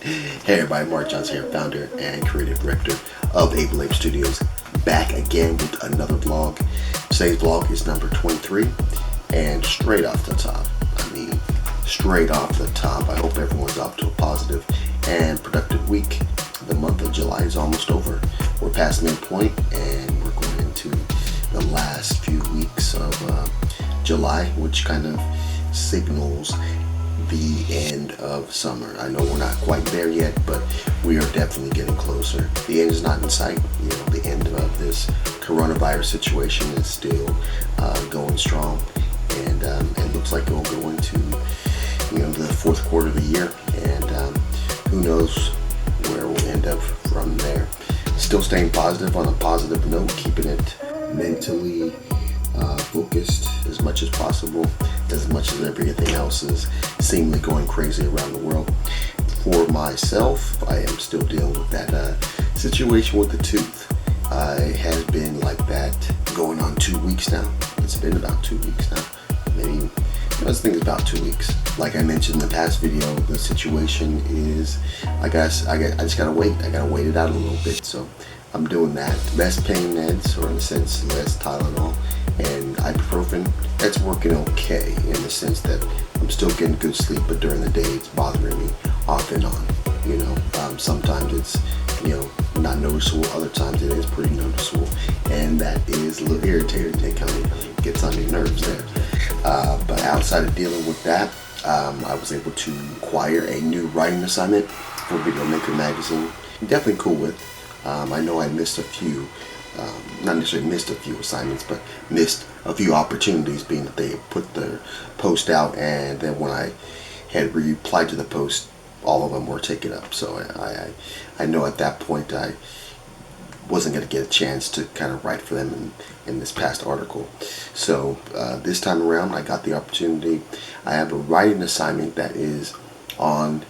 Hey everybody, Mark Johnson here, founder and creative director of Able Ape Studios, back again with another vlog. Today's vlog is number 23, and straight off the top, I hope everyone's off to a positive and productive week. The month of July is almost over. We're past midpoint and we're going into the last few weeks of July, which kind of signals the end of summer. I know we're not quite there yet, but we are definitely getting closer. The end is not in sight. The end of this coronavirus situation is still going strong, and it looks like it will go into the fourth quarter of the year, and who knows where we'll end up from there. Still staying positive on a positive note, keeping it mentally focused as much as possible, as much as everything else is seemingly going crazy around the world. For myself, I am still dealing with that situation with the tooth. It has been like that going on 2 weeks now. It's been about 2 weeks now. Maybe, I think it's about 2 weeks. Like I mentioned in the past video, the situation is, I just gotta wait. I gotta wait it out a little bit. So I'm doing that. Less pain meds, or in a sense, less Tylenol and ibuprofen. That's working okay in the sense that I'm still getting good sleep, but during the day it's bothering me off and on. Sometimes it's not noticeable, other times it is pretty noticeable, and that is a little irritating. It kind of gets on your nerves there. But outside of dealing with that, I was able to acquire a new writing assignment for Video Maker magazine. I'm definitely cool with. I know I missed a few, not necessarily missed a few assignments, but missed a few opportunities, being that they put their post out, and then when I had replied to the post, all of them were taken up. So I know at that point I wasn't going to get a chance to kind of write for them in this past article. So this time around I got the opportunity. I have a writing assignment that is on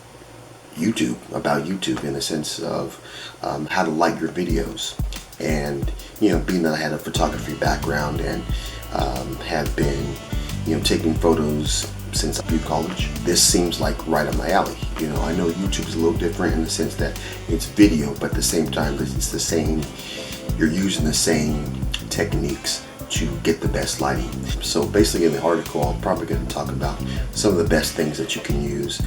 YouTube, about YouTube, in the sense of how to light your videos. And being that I had a photography background and have been taking photos since college, this seems like right up my alley. I know YouTube's a little different in the sense that it's video, but at the same time it's the same, you're using the same techniques to get the best lighting. So basically in the article I'm probably going to talk about some of the best things that you can use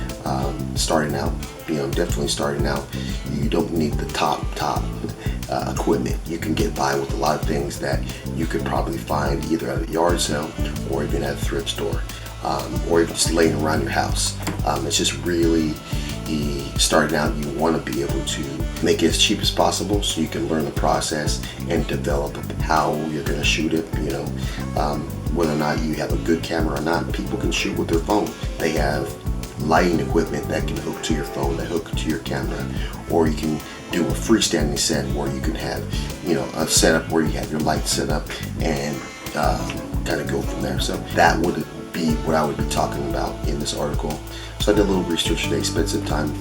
starting out. Definitely starting out, you don't need the top equipment. You can get by with a lot of things that you could probably find either at a yard sale or even at a thrift store, or even just laying around your house. It's just really, starting out, you want to be able to make it as cheap as possible so you can learn the process and develop how you're going to shoot it. Whether or not you have a good camera or not, people can shoot with their phone. They have lighting equipment that can hook to your phone, that hook to your camera, or you can do a freestanding set where you can have a setup where you have your lights set up and kind of go from there. So that would be what I would be talking about in this article. So I did a little research today, spent some time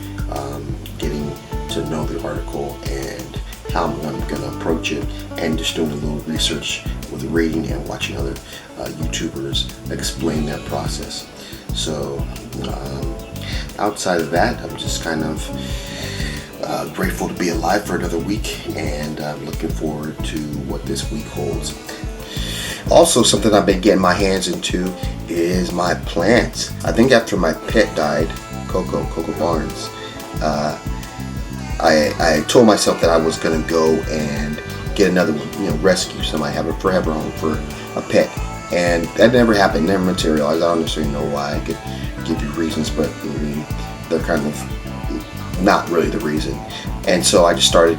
getting to know the article and how I'm going to approach it, and just doing a little research with reading and watching other YouTubers explain their process. So outside of that, I'm just kind of grateful to be alive for another week, and I'm looking forward to what this week holds. Also, something I've been getting my hands into is my plants. I think after my pet died, Coco Barnes, I told myself that I was going to go and get another one, rescue somebody, have a forever home for a pet. And that never happened, never materialized. I don't necessarily know why. I could give you reasons, but they're kind of not really the reason. And so I just started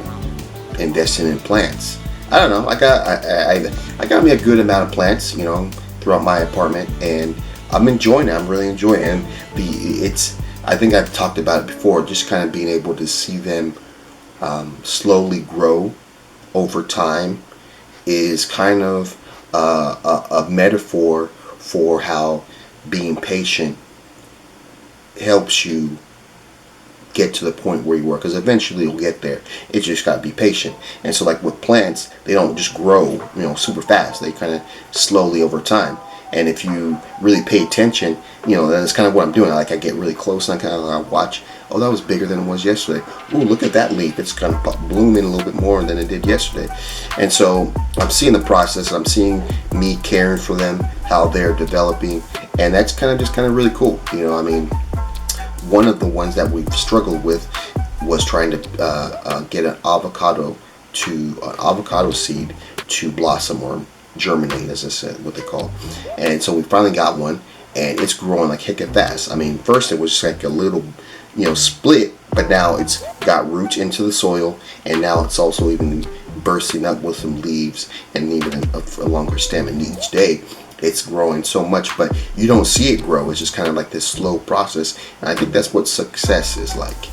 investing in plants. I don't know, I got me a good amount of plants, throughout my apartment, and I'm enjoying it. I'm really enjoying it. And I think I've talked about it before, just kind of being able to see them slowly grow over time is kind of a metaphor for how being patient helps you get to the point where you are, because eventually you'll get there. It's just got to be patient. And so like with plants, they don't just grow super fast. They kind of slowly over time. And if you really pay attention, that's kind of what I'm doing. I get really close and I kind of watch, Oh, that was bigger than it was yesterday. Oh, look at that leaf. It's kind of blooming a little bit more than it did yesterday. And so I'm seeing the process. I'm seeing me caring for them, how they're developing, and that's kind of really cool. I mean, one of the ones that we've struggled with was trying to get an avocado seed to blossom or germinate, as I said, what they call. And so we finally got one, and it's growing like heck fast. I mean, first it was just like a little, split, but now it's got roots into the soil, and now it's also even bursting up with some leaves and even a longer stem. And each day it's growing so much, but you don't see it grow. It's just kind of like this slow process, and I think that's what success is like.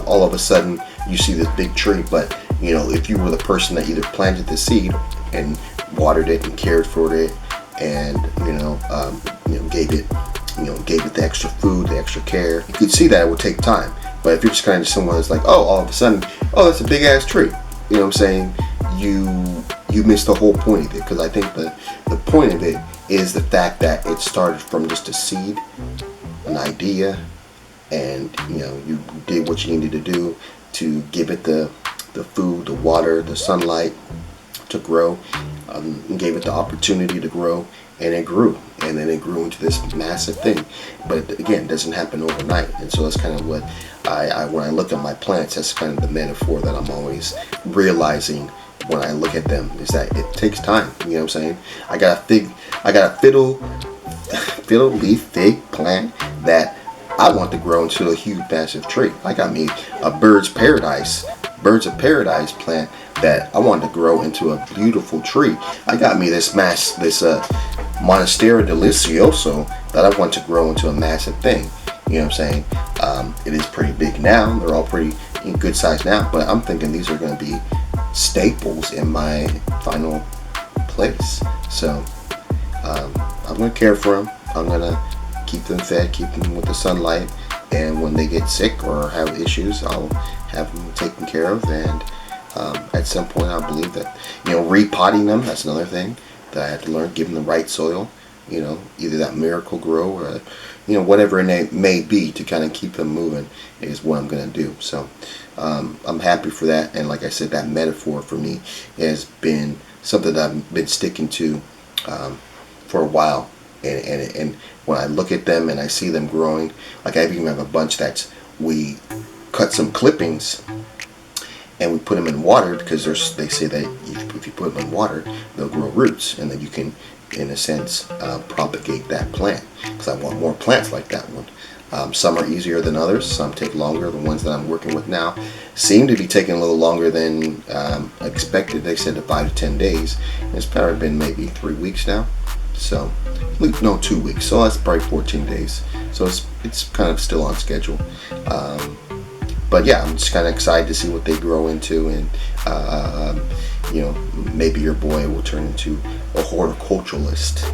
All of a sudden you see this big tree, but if you were the person that either planted the seed and watered it and cared for it, and gave it the extra food, the extra care, you could see that it would take time. But if you're just kind of someone that's like, oh, all of a sudden, oh, that's a big ass tree, you know what I'm saying? You miss the whole point of it, because I think the point of it is the fact that it started from just a seed, an idea, and you did what you needed to do to give it the food, the water, the sunlight to grow, and gave it the opportunity to grow, and it grew, and then it grew into this massive thing. But again, it doesn't happen overnight, and so that's kind of what I when I look at my plants, that's kind of the metaphor that I'm always realizing when I look at them, is that it takes time. You know what I'm saying? I got a fiddle leaf fig plant that I want to grow into a huge massive tree. I got me a birds of paradise plant that I want to grow into a beautiful tree. I got me this Monstera delicioso that I want to grow into a massive thing. You know what I'm saying? It is pretty big now. They're all pretty in good size now, but I'm thinking these are going to be staples in my final place. So I'm going to care for them. I'm going to keep them fed, keep them with the sunlight, and when they get sick or have issues, I'll have them taken care of. And at some point, I believe that repotting them, that's another thing that I had to learn. Give them the right soil, either that Miracle Grow or whatever it may be to kind of keep them moving is what I'm going to do. So I'm happy for that. And like I said, that metaphor for me has been something that I've been sticking to for a while. And when I look at them and I see them growing, like I even have a bunch that we cut some clippings and we put them in water, because they say that if you put them in water, they'll grow roots, and then you can, in a sense, propagate that plant. Because I want more plants like that one. Some are easier than others. Some take longer. The ones that I'm working with now seem to be taking a little longer than expected. They said 5 to 10 days. It's probably been maybe 3 weeks now. So, no, 2 weeks. So that's probably 14 days. So it's kind of still on schedule. But yeah, I'm just kind of excited to see what they grow into, and maybe your boy will turn into a horticulturalist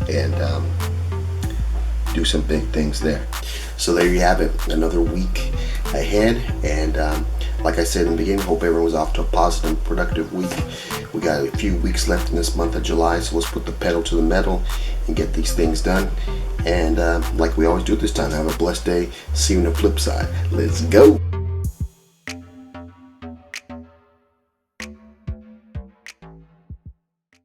and do some big things there. So there you have it, another week ahead, and like I said in the beginning, hope everyone was off to a positive, productive week. We got a few weeks left in this month of July, so let's put the pedal to the metal and get these things done. And like we always do this time, have a blessed day. See you on the flip side. Let's go.